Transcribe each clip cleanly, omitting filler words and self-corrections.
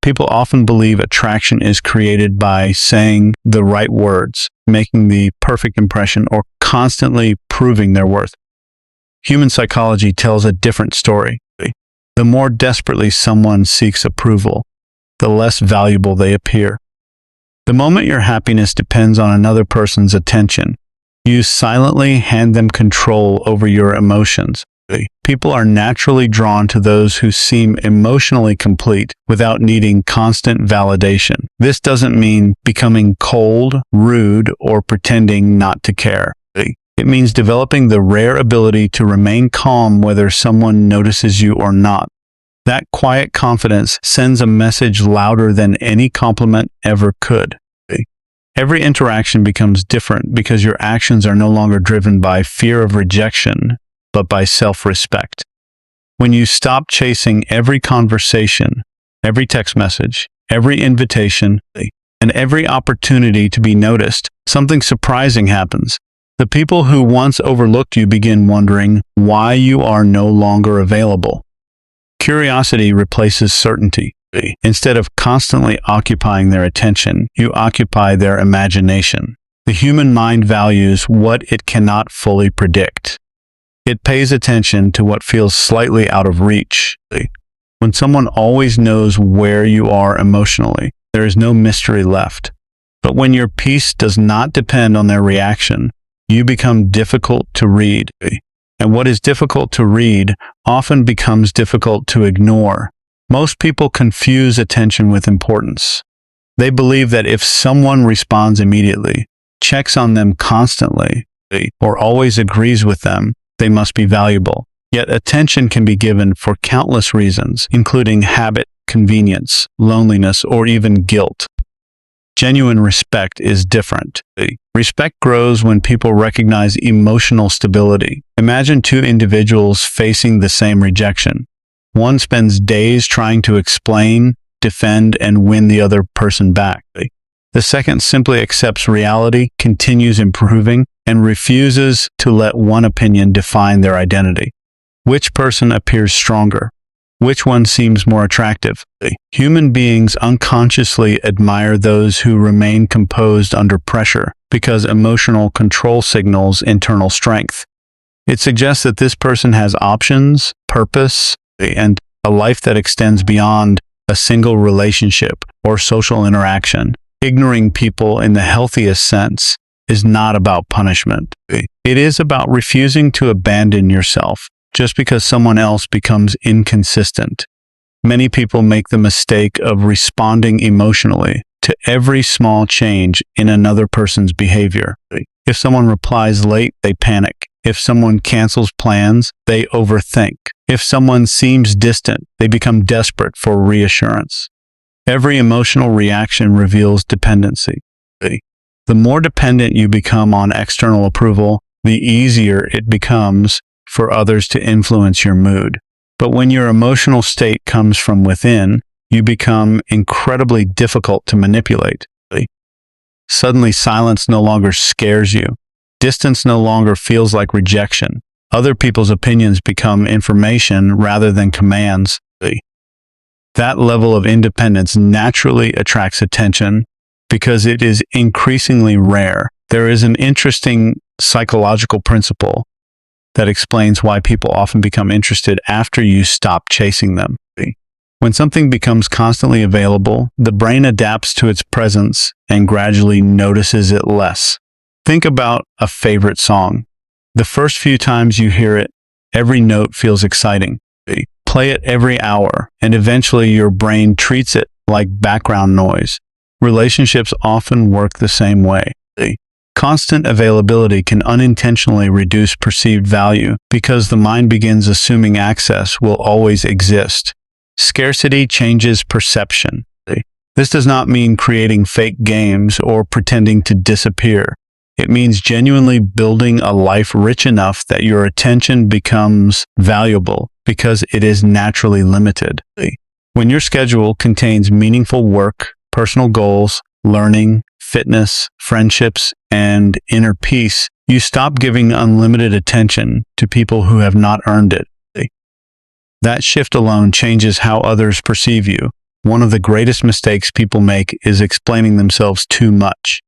People often believe attraction is created by saying the right words, making the perfect impression, or constantly proving their worth. Human psychology tells a different story. The more desperately someone seeks approval, the less valuable they appear. The moment your happiness depends on another person's attention, you silently hand them control over your emotions. People are naturally drawn to those who seem emotionally complete without needing constant validation. This doesn't mean becoming cold, rude, or pretending not to care. It means developing the rare ability to remain calm whether someone notices you or not. That quiet confidence sends a message louder than any compliment ever could. Every interaction becomes different because your actions are no longer driven by fear of rejection, but by self-respect. When you stop chasing every conversation, every text message, every invitation, and every opportunity to be noticed, something surprising happens. The people who once overlooked you begin wondering why you are no longer available. Curiosity replaces certainty. Instead of constantly occupying their attention, you occupy their imagination. The human mind values what it cannot fully predict. It pays attention to what feels slightly out of reach. When someone always knows where you are emotionally, there is no mystery left. But when your peace does not depend on their reaction, you become difficult to read. And what is difficult to read often becomes difficult to ignore. Most people confuse attention with importance. They believe that if someone responds immediately, checks on them constantly, or always agrees with them, they must be valuable. Yet attention can be given for countless reasons, including habit, convenience, loneliness, or even guilt. Genuine respect is different. Respect grows when people recognize emotional stability. Imagine two individuals facing the same rejection. One spends days trying to explain, defend, and win the other person back. The second simply accepts reality, continues improving, and refuses to let one opinion define their identity. Which person appears stronger? Which one seems more attractive? Human beings unconsciously admire those who remain composed under pressure because emotional control signals internal strength. It suggests that this person has options, purpose, and a life that extends beyond a single relationship or social interaction. Ignoring people in the healthiest sense is not about punishment. It is about refusing to abandon yourself just because someone else becomes inconsistent. Many people make the mistake of responding emotionally to every small change in another person's behavior. If someone replies late, they panic. If someone cancels plans, they overthink. If someone seems distant, they become desperate for reassurance. Every emotional reaction reveals dependency. The more dependent you become on external approval, the easier it becomes for others to influence your mood. But when your emotional state comes from within, you become incredibly difficult to manipulate. Suddenly, silence no longer scares you. Distance no longer feels like rejection. Other people's opinions become information rather than commands. That level of independence naturally attracts attention because it is increasingly rare. There is an interesting psychological principle that explains why people often become interested after you stop chasing them. When something becomes constantly available, the brain adapts to its presence and gradually notices it less. Think about a favorite song. The first few times you hear it, every note feels exciting. Play it every hour, and eventually your brain treats it like background noise. Relationships often work the same way. Constant availability can unintentionally reduce perceived value because the mind begins assuming access will always exist. Scarcity changes perception. This does not mean creating fake games or pretending to disappear. It means genuinely building a life rich enough that your attention becomes valuable because it is naturally limited. When your schedule contains meaningful work, personal goals, learning, fitness, friendships, and inner peace, you stop giving unlimited attention to people who have not earned it. That shift alone changes how others perceive you. One of the greatest mistakes people make is explaining themselves too much.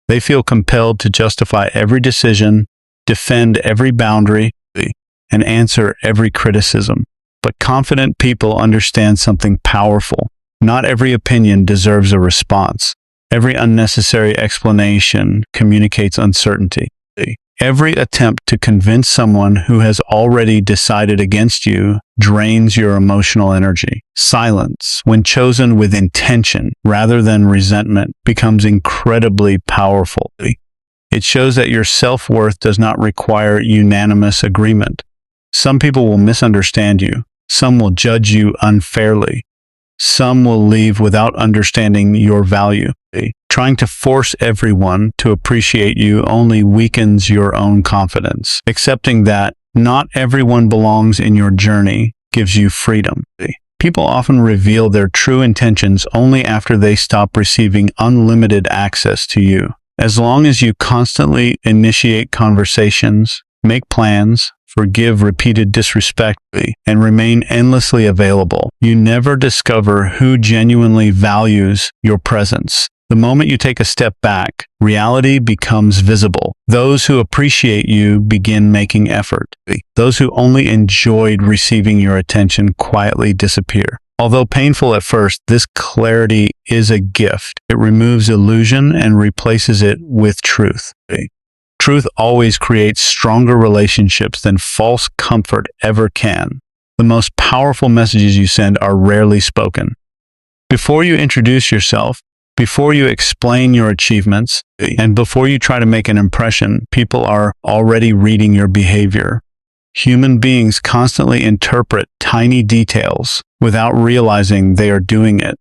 They feel compelled to justify every decision, defend every boundary, and answer every criticism. But confident people understand something powerful. Not every opinion deserves a response. Every unnecessary explanation communicates uncertainty. Every attempt to convince someone who has already decided against you drains your emotional energy. Silence, when chosen with intention rather than resentment, becomes incredibly powerful. It shows that your self-worth does not require unanimous agreement. Some people will misunderstand you. Some will judge you unfairly. Some will leave without understanding your value. Trying to force everyone to appreciate you only weakens your own confidence. Accepting that not everyone belongs in your journey gives you freedom. People often reveal their true intentions only after they stop receiving unlimited access to you. As long as you constantly initiate conversations, make plans, forgive repeated disrespect, and remain endlessly available, you never discover who genuinely values your presence. The moment you take a step back, reality becomes visible. Those who appreciate you begin making effort. Those who only enjoyed receiving your attention quietly disappear. Although painful at first, this clarity is a gift. It removes illusion and replaces it with truth. Truth always creates stronger relationships than false comfort ever can. The most powerful messages you send are rarely spoken. Before you introduce yourself, before you explain your achievements, and before you try to make an impression, people are already reading your behavior. Human beings constantly interpret tiny details without realizing they are doing it.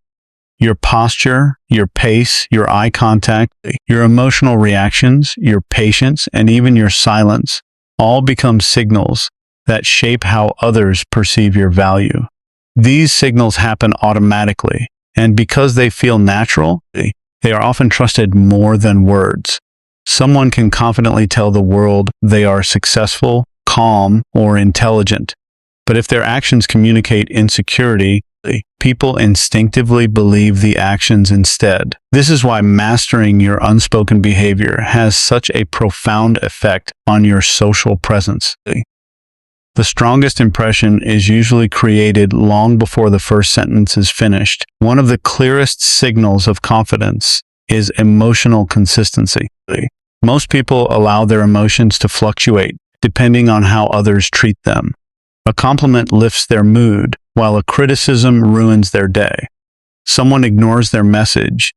Your posture, your pace, your eye contact, your emotional reactions, your patience, and even your silence all become signals that shape how others perceive your value. These signals happen automatically, and because they feel natural, they are often trusted more than words. Someone can confidently tell the world they are successful, calm, or intelligent, but if their actions communicate insecurity, people instinctively believe the actions instead. This is why mastering your unspoken behavior has such a profound effect on your social presence. The strongest impression is usually created long before the first sentence is finished. One of the clearest signals of confidence is emotional consistency. Most people allow their emotions to fluctuate depending on how others treat them. A compliment lifts their mood, while a criticism ruins their day. Someone ignores their message,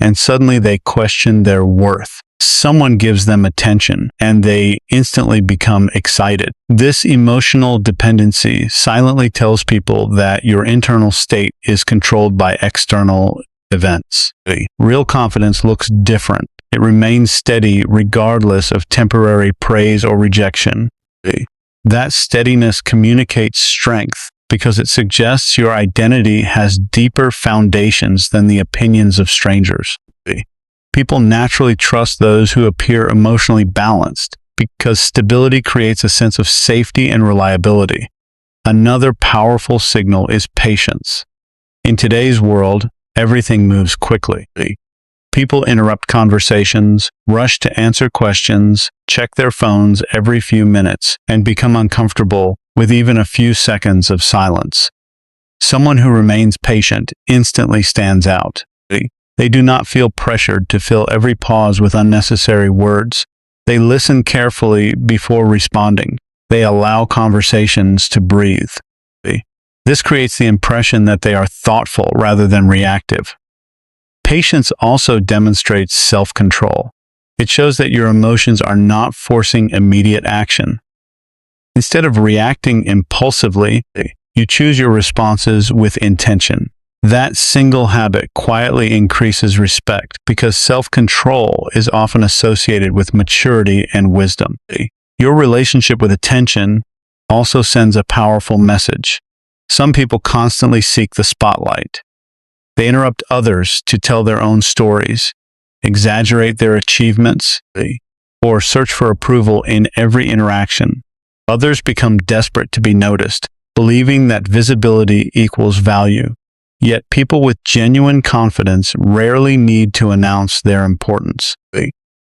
and suddenly they question their worth. Someone gives them attention, and they instantly become excited. This emotional dependency silently tells people that your internal state is controlled by external events. Real confidence looks different. It remains steady regardless of temporary praise or rejection. That steadiness communicates strength because it suggests your identity has deeper foundations than the opinions of strangers. People naturally trust those who appear emotionally balanced because stability creates a sense of safety and reliability. Another powerful signal is patience. In today's world, everything moves quickly. People interrupt conversations, rush to answer questions, check their phones every few minutes, and become uncomfortable with even a few seconds of silence. Someone who remains patient instantly stands out. They do not feel pressured to fill every pause with unnecessary words. They listen carefully before responding. They allow conversations to breathe. This creates the impression that they are thoughtful rather than reactive. Patience also demonstrates self-control. It shows that your emotions are not forcing immediate action. Instead of reacting impulsively, you choose your responses with intention. That single habit quietly increases respect because self-control is often associated with maturity and wisdom. Your relationship with attention also sends a powerful message. Some people constantly seek the spotlight. They interrupt others to tell their own stories, exaggerate their achievements, or search for approval in every interaction. Others become desperate to be noticed, believing that visibility equals value. Yet people with genuine confidence rarely need to announce their importance.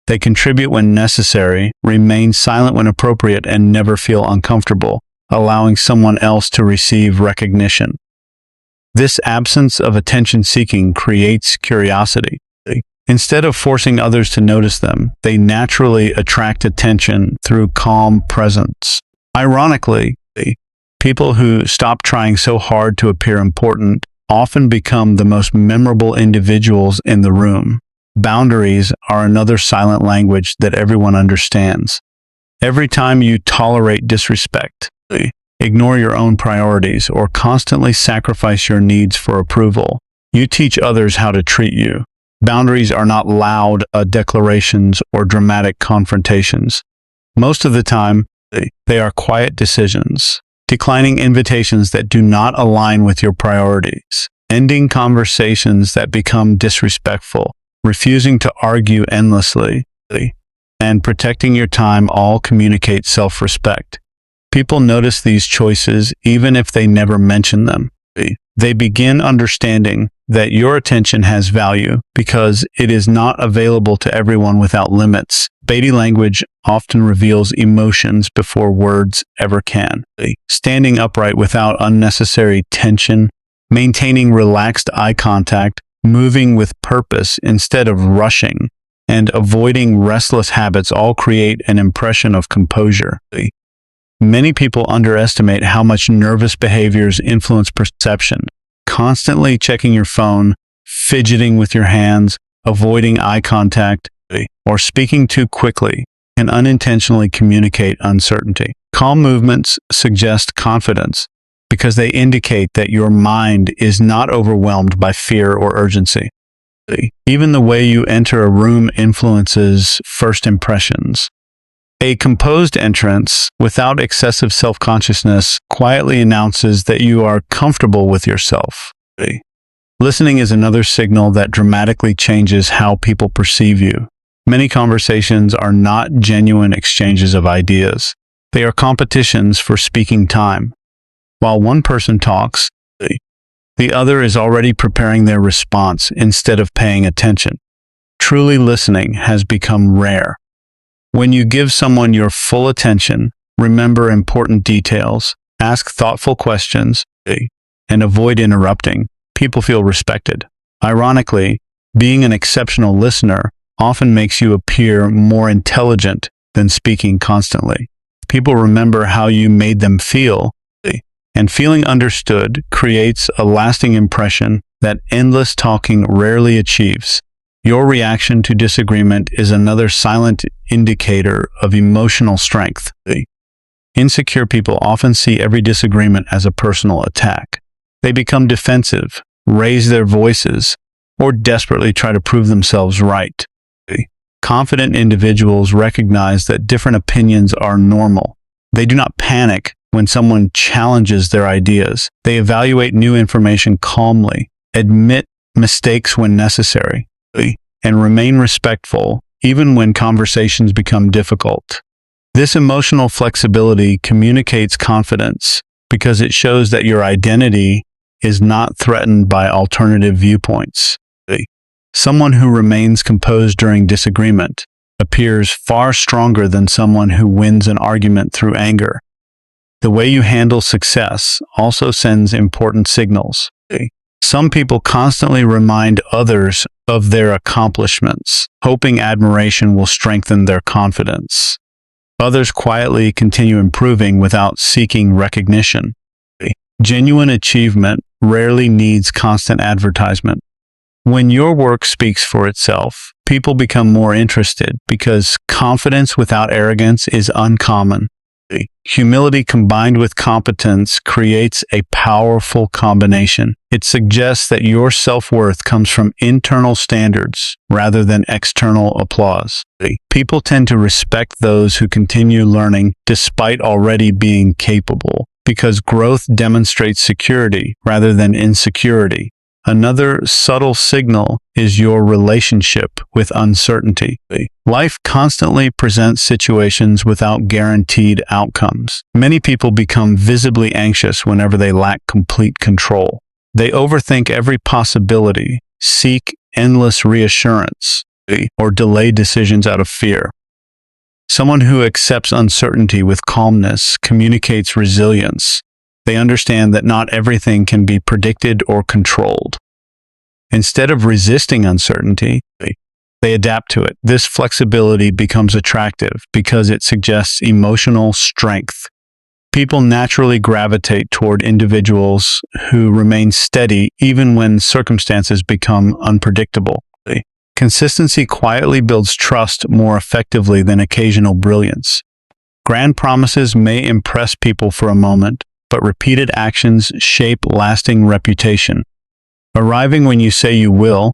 They contribute when necessary, remain silent when appropriate, and never feel uncomfortable, allowing someone else to receive recognition. This absence of attention-seeking creates curiosity. Instead of forcing others to notice them, they naturally attract attention through calm presence. Ironically, people who stop trying so hard to appear important often become the most memorable individuals in the room. Boundaries are another silent language that everyone understands. Every time you tolerate disrespect, ignore your own priorities, or constantly sacrifice your needs for approval, you teach others how to treat you. Boundaries are not loud declarations or dramatic confrontations. Most of the time, they are quiet decisions, declining invitations that do not align with your priorities, ending conversations that become disrespectful, refusing to argue endlessly, and protecting your time all communicate self-respect. People notice these choices even if they never mention them. They begin understanding that your attention has value because it is not available to everyone without limits. Body language often reveals emotions before words ever can. Standing upright without unnecessary tension, maintaining relaxed eye contact, moving with purpose instead of rushing, and avoiding restless habits all create an impression of composure. Many people underestimate how much nervous behaviors influence perception. Constantly checking your phone, fidgeting with your hands, avoiding eye contact, or speaking too quickly can unintentionally communicate uncertainty. Calm movements suggest confidence because they indicate that your mind is not overwhelmed by fear or urgency. Even the way you enter a room influences first impressions. A composed entrance, without excessive self-consciousness, quietly announces that you are comfortable with yourself. Listening is another signal that dramatically changes how people perceive you. Many conversations are not genuine exchanges of ideas. They are competitions for speaking time. While one person talks, the other is already preparing their response instead of paying attention. Truly listening has become rare. When you give someone your full attention, remember important details, ask thoughtful questions, and avoid interrupting, people feel respected. Ironically, being an exceptional listener often makes you appear more intelligent than speaking constantly. People remember how you made them feel, and feeling understood creates a lasting impression that endless talking rarely achieves. Your reaction to disagreement is another silent indicator of emotional strength. Insecure people often see every disagreement as a personal attack. They become defensive, raise their voices, or desperately try to prove themselves right. Confident individuals recognize that different opinions are normal. They do not panic when someone challenges their ideas. They evaluate new information calmly, admit mistakes when necessary, and remain respectful even when conversations become difficult. This emotional flexibility communicates confidence because it shows that your identity is not threatened by alternative viewpoints. Someone who remains composed during disagreement appears far stronger than someone who wins an argument through anger. The way you handle success also sends important signals. Some people constantly remind others of their accomplishments, hoping admiration will strengthen their confidence. Others quietly continue improving without seeking recognition. Genuine achievement rarely needs constant advertisement. When your work speaks for itself, people become more interested because confidence without arrogance is uncommon. Humility combined with competence creates a powerful combination. It suggests that your self-worth comes from internal standards rather than external applause. People tend to respect those who continue learning despite already being capable, because growth demonstrates security rather than insecurity. Another subtle signal is your relationship with uncertainty. Life constantly presents situations without guaranteed outcomes. Many people become visibly anxious whenever they lack complete control. They overthink every possibility, seek endless reassurance, or delay decisions out of fear. Someone who accepts uncertainty with calmness communicates resilience. They understand that not everything can be predicted or controlled. Instead of resisting uncertainty, they adapt to it. This flexibility becomes attractive because it suggests emotional strength. People naturally gravitate toward individuals who remain steady even when circumstances become unpredictable. Consistency quietly builds trust more effectively than occasional brilliance. Grand promises may impress people for a moment, but repeated actions shape lasting reputation. Arriving when you say you will,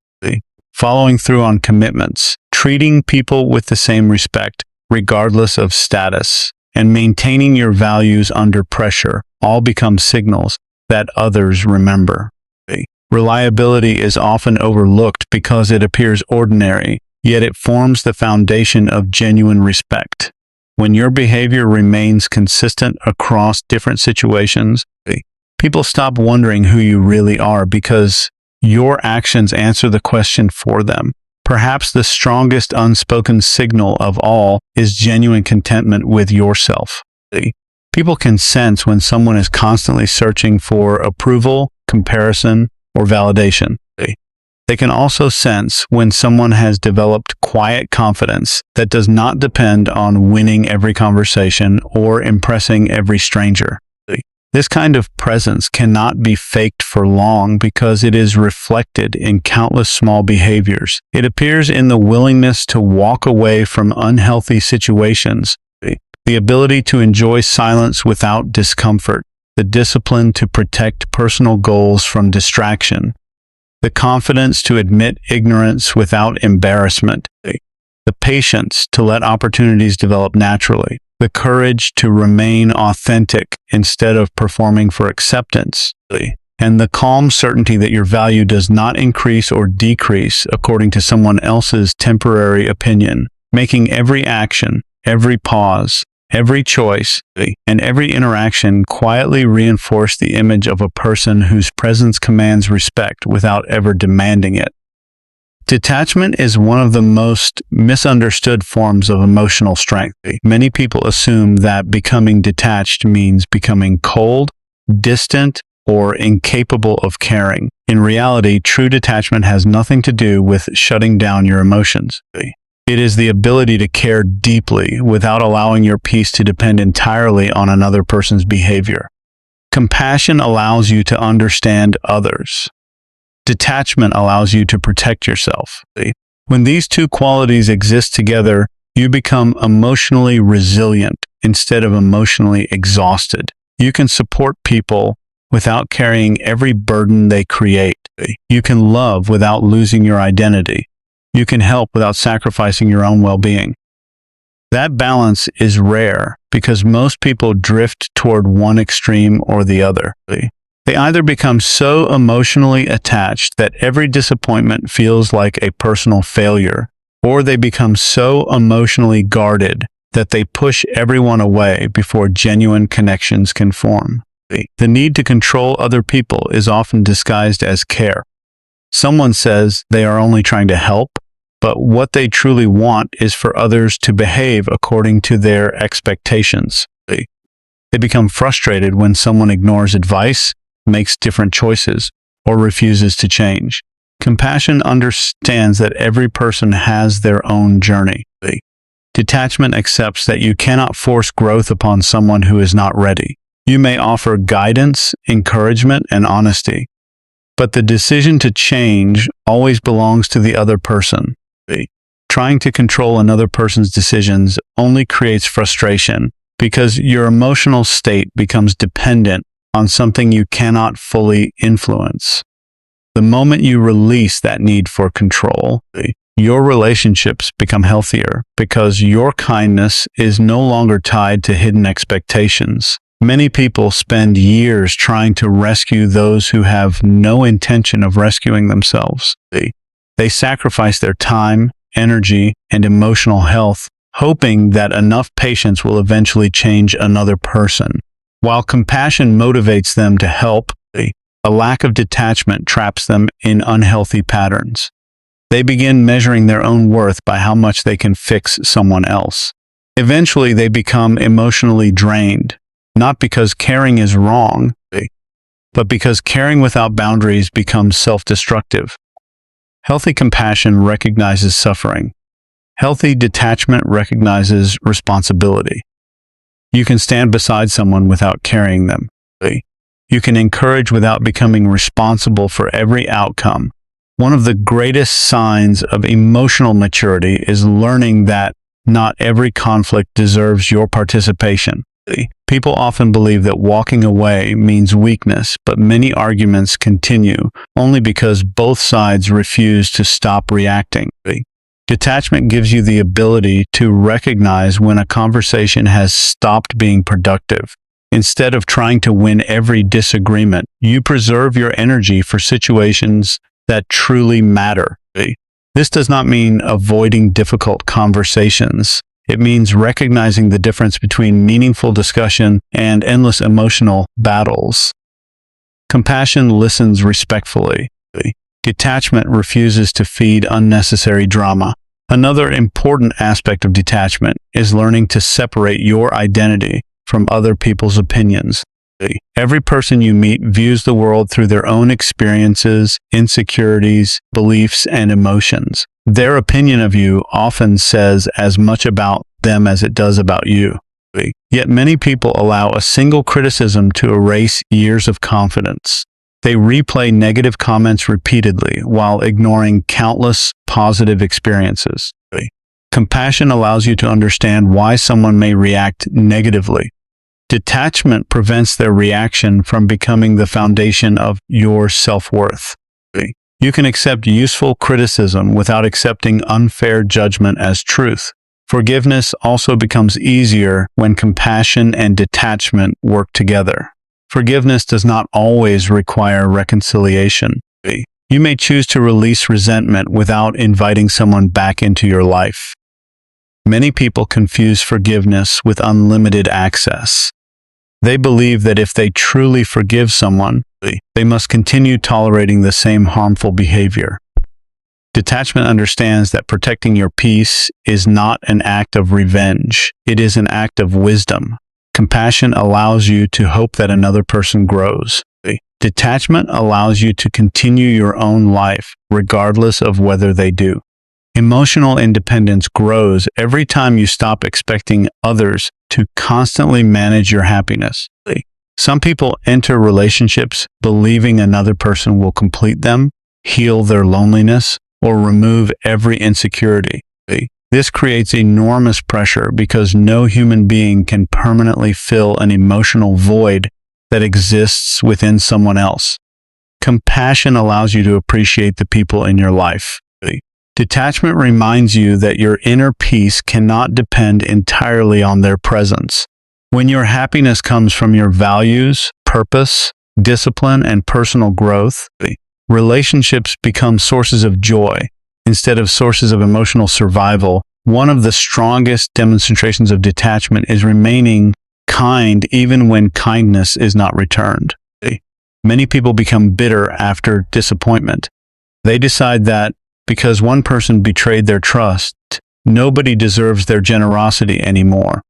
following through on commitments, treating people with the same respect, regardless of status, and maintaining your values under pressure all become signals that others remember. Reliability is often overlooked because it appears ordinary, yet it forms the foundation of genuine respect. When your behavior remains consistent across different situations, people stop wondering who you really are because your actions answer the question for them. Perhaps the strongest unspoken signal of all is genuine contentment with yourself. People can sense when someone is constantly searching for approval, comparison, or validation. They can also sense when someone has developed quiet confidence that does not depend on winning every conversation or impressing every stranger. This kind of presence cannot be faked for long because it is reflected in countless small behaviors. It appears in the willingness to walk away from unhealthy situations, the ability to enjoy silence without discomfort, the discipline to protect personal goals from distraction, the confidence to admit ignorance without embarrassment, the patience to let opportunities develop naturally, the courage to remain authentic instead of performing for acceptance, and the calm certainty that your value does not increase or decrease according to someone else's temporary opinion, making every action, every pause, every choice, and every interaction quietly reinforce the image of a person whose presence commands respect without ever demanding it. Detachment is one of the most misunderstood forms of emotional strength. Many people assume that becoming detached means becoming cold, distant, or incapable of caring. In reality, true detachment has nothing to do with shutting down your emotions. It is the ability to care deeply without allowing your peace to depend entirely on another person's behavior. Compassion allows you to understand others. Detachment allows you to protect yourself. When these two qualities exist together, you become emotionally resilient instead of emotionally exhausted. You can support people without carrying every burden they create. You can love without losing your identity. You can help without sacrificing your own well-being. That balance is rare because most people drift toward one extreme or the other. They either become so emotionally attached that every disappointment feels like a personal failure, or they become so emotionally guarded that they push everyone away before genuine connections can form. The need to control other people is often disguised as care. Someone says they are only trying to help, but what they truly want is for others to behave according to their expectations. They become frustrated when someone ignores advice, makes different choices, or refuses to change. Compassion understands that every person has their own journey. Detachment accepts that you cannot force growth upon someone who is not ready. You may offer guidance, encouragement, and honesty, but the decision to change always belongs to the other person. Trying to control another person's decisions only creates frustration because your emotional state becomes dependent on something you cannot fully influence. The moment you release that need for control, your relationships become healthier because your kindness is no longer tied to hidden expectations. Many people spend years trying to rescue those who have no intention of rescuing themselves. They sacrifice their time, energy, and emotional health, hoping that enough patience will eventually change another person. While compassion motivates them to help, A lack of detachment traps them in unhealthy patterns. They begin measuring their own worth by how much they can fix someone else. Eventually, they become emotionally drained, not because caring is wrong, but because caring without boundaries becomes self-destructive. Healthy compassion recognizes suffering. Healthy detachment recognizes responsibility. You can stand beside someone without carrying them. You can encourage without becoming responsible for every outcome. One of the greatest signs of emotional maturity is learning that not every conflict deserves your participation. People often believe that walking away means weakness, but many arguments continue only because both sides refuse to stop reacting. Detachment gives you the ability to recognize when a conversation has stopped being productive. Instead of trying to win every disagreement, you preserve your energy for situations that truly matter. This does not mean avoiding difficult conversations. It means recognizing the difference between meaningful discussion and endless emotional battles. Compassion listens respectfully. Detachment refuses to feed unnecessary drama. Another important aspect of detachment is learning to separate your identity from other people's opinions. Every person you meet views the world through their own experiences, insecurities, beliefs, and emotions. Their opinion of you often says as much about them as it does about you. Yet many people allow a single criticism to erase years of confidence. They replay negative comments repeatedly while ignoring countless positive experiences. Compassion allows you to understand why someone may react negatively. Detachment prevents their reaction from becoming the foundation of your self-worth. You can accept useful criticism without accepting unfair judgment as truth. Forgiveness also becomes easier when compassion and detachment work together. Forgiveness does not always require reconciliation. You may choose to release resentment without inviting someone back into your life. Many people confuse forgiveness with unlimited access. They believe that if they truly forgive someone, they must continue tolerating the same harmful behavior. Detachment understands that protecting your peace is not an act of revenge. It is an act of wisdom. Compassion allows you to hope that another person grows. Detachment allows you to continue your own life, regardless of whether they do. Emotional independence grows every time you stop expecting others to constantly manage your happiness. Some people enter relationships believing another person will complete them, heal their loneliness, or remove every insecurity. This creates enormous pressure because no human being can permanently fill an emotional void that exists within someone else. Compassion allows you to appreciate the people in your life. Detachment reminds you that your inner peace cannot depend entirely on their presence. When your happiness comes from your values, purpose, discipline, and personal growth, relationships become sources of joy instead of sources of emotional survival. One of the strongest demonstrations of detachment is remaining kind even when kindness is not returned. Many people become bitter after disappointment. They decide that because one person betrayed their trust, nobody deserves their generosity anymore.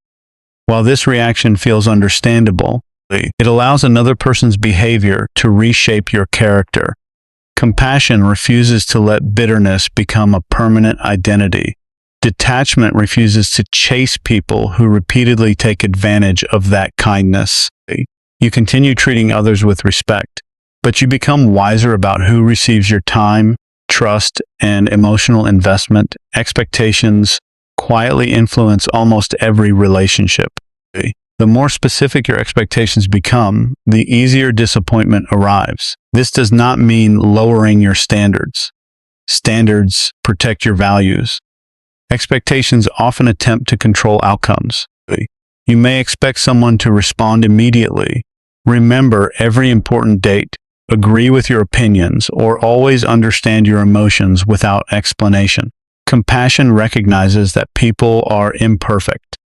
While this reaction feels understandable, it allows another person's behavior to reshape your character. Compassion refuses to let bitterness become a permanent identity. Detachment refuses to chase people who repeatedly take advantage of that kindness. You continue treating others with respect, but you become wiser about who receives your time, trust, and emotional investment. Expectations quietly influence almost every relationship. The more specific your expectations become, the easier disappointment arrives. This does not mean lowering your standards. Standards protect your values. Expectations often attempt to control outcomes. You may expect someone to respond immediately, remember every important date, agree with your opinions, or always understand your emotions without explanation. Compassion recognizes that people are imperfect.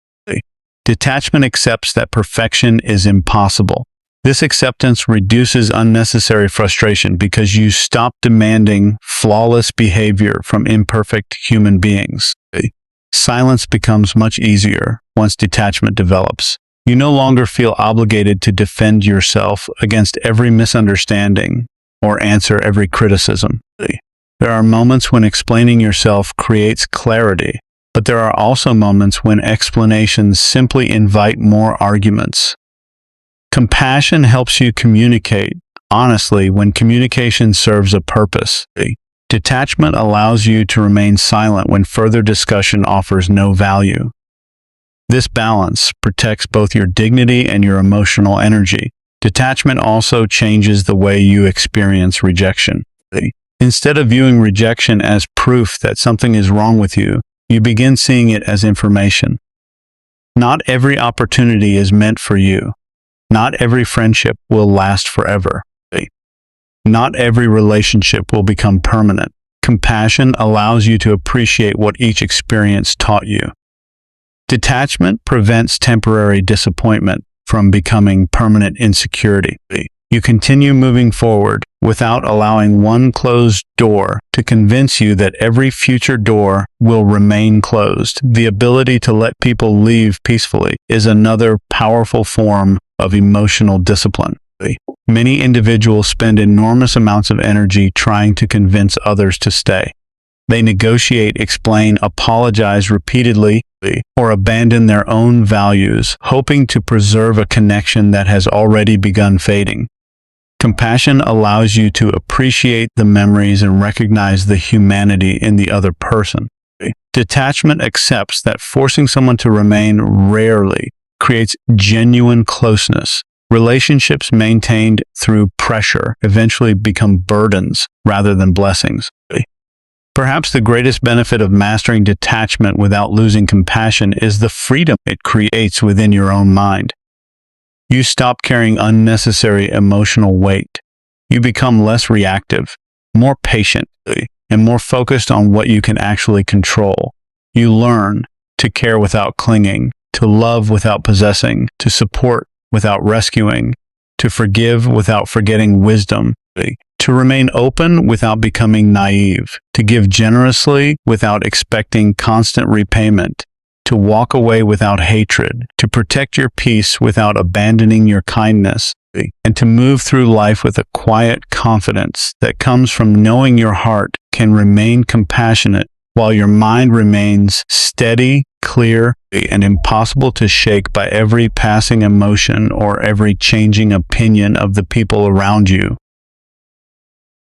Detachment accepts that perfection is impossible. This acceptance reduces unnecessary frustration because you stop demanding flawless behavior from imperfect human beings. Silence becomes much easier once detachment develops. You no longer feel obligated to defend yourself against every misunderstanding or answer every criticism. There are moments when explaining yourself creates clarity, but there are also moments when explanations simply invite more arguments. Compassion helps you communicate honestly when communication serves a purpose. Detachment allows you to remain silent when further discussion offers no value. This balance protects both your dignity and your emotional energy. Detachment also changes the way you experience rejection. Instead of viewing rejection as proof that something is wrong with you, you begin seeing it as information. Not every opportunity is meant for you. Not every friendship will last forever. Not every relationship will become permanent. Compassion allows you to appreciate what each experience taught you. Detachment prevents temporary disappointment from becoming permanent insecurity. You continue moving forward without allowing one closed door to convince you that every future door will remain closed. The ability to let people leave peacefully is another powerful form of emotional discipline. Many individuals spend enormous amounts of energy trying to convince others to stay. They negotiate, explain, apologize repeatedly, or abandon their own values, hoping to preserve a connection that has already begun fading. Compassion allows you to appreciate the memories and recognize the humanity in the other person. Detachment accepts that forcing someone to remain rarely creates genuine closeness. Relationships maintained through pressure eventually become burdens rather than blessings. Perhaps the greatest benefit of mastering detachment without losing compassion is the freedom it creates within your own mind. You stop carrying unnecessary emotional weight. You become less reactive, more patient, and more focused on what you can actually control. You learn to care without clinging, to love without possessing, to support without rescuing, to forgive without forgetting wisdom, to remain open without becoming naive, to give generously without expecting constant repayment, to walk away without hatred, to protect your peace without abandoning your kindness, and to move through life with a quiet confidence that comes from knowing your heart can remain compassionate while your mind remains steady, clear, and impossible to shake by every passing emotion or every changing opinion of the people around you.